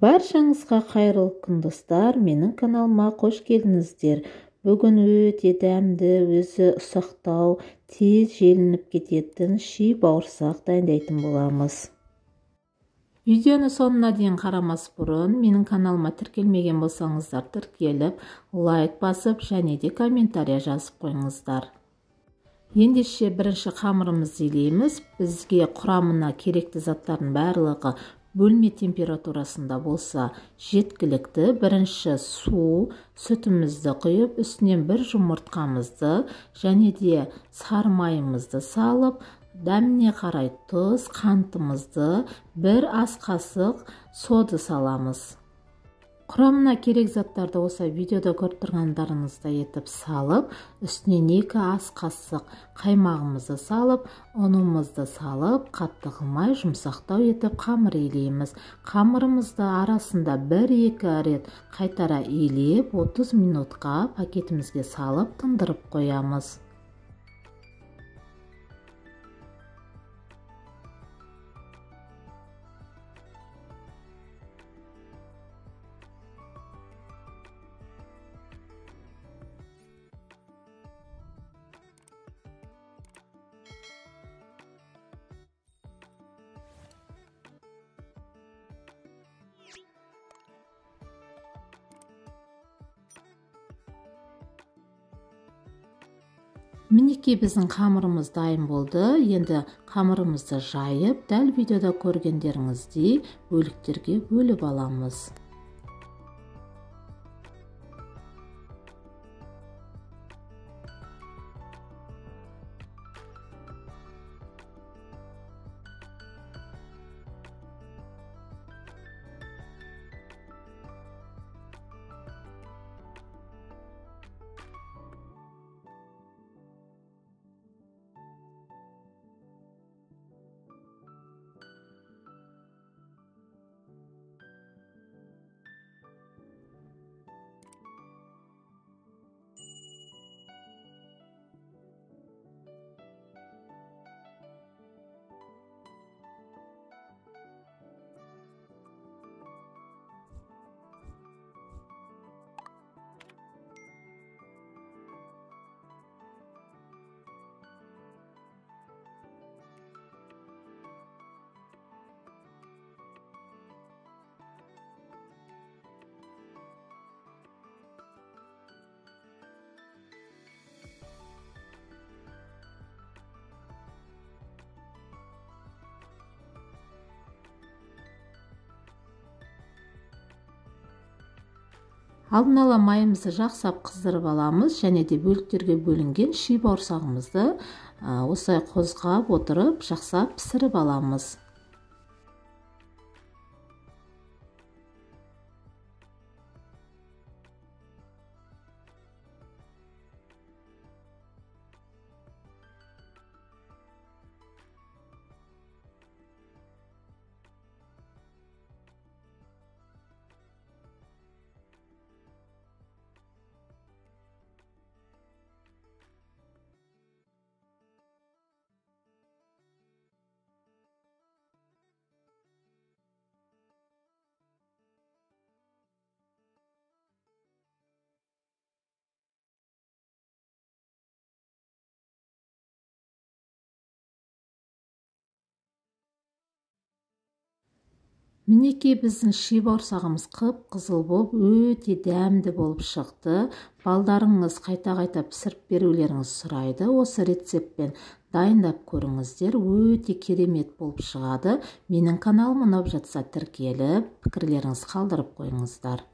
Баршаңызға қайырлы күн достар, менің каналыма қош келдіңіздер. Бүгін өте дәмді, өзі ұсақтау, тез желініп кететін ши бауырсақ дайындайтын боламыз. Видеоны соңына дейін қарамас бұрын, менің каналыма тіркелмеген болсаңыздар тіркеліп, лайк басып, және де комментария жазып қойыңыздар. Ендеше бірінші қамырымызды илейміз. Бізге құрамына керекті заттардың барлығы бөлме температурасында болса жеткілікті. Бірінші сүтімізді құйып, үстінен бір жұмыртқамызды және де сары майымызды салып, дәміне қарай тұз, қантымызды, бір ас қасық сода саламыз. Құрамына керек заттарды осы видеода көріп тұрғандарыңыздай етіп салып, үстінен 2 ас қасық қаймағымызды салып, ұнымызды салып, қатты қылмай жұмсақтау етіп қамыр илейміз. Қамырымызды арасында 1-2 рет қайтара илеп, 30 минутқа пакетімізге салып тындырып қоямыз. Мінекей біздің қамырымыз дайын болды. Енді қамырымызды жайып, дәл видеода көргендеріңіздей бөліктерге бөліп аламыз. Алдын ала майымызды жақсап қыздырып аламыз, және де бөліктерге бөлінген ши бауырсағымызды осылай қозғап отырып жақсап пісіріп аламыз. Мінекей біздің ши бауырсағымыз қып-қызыл болып, өте дәмді болып шықты. Балдарыңыз қайта-қайта пісіріп берулеріңіз сұрайды. Осы рецептпен дайындап көріңіздер, өте керемет болып шығады. Менің каналым ұнап жатса тіркеліп, пікірлеріңіз қалдырып қойыңыздар.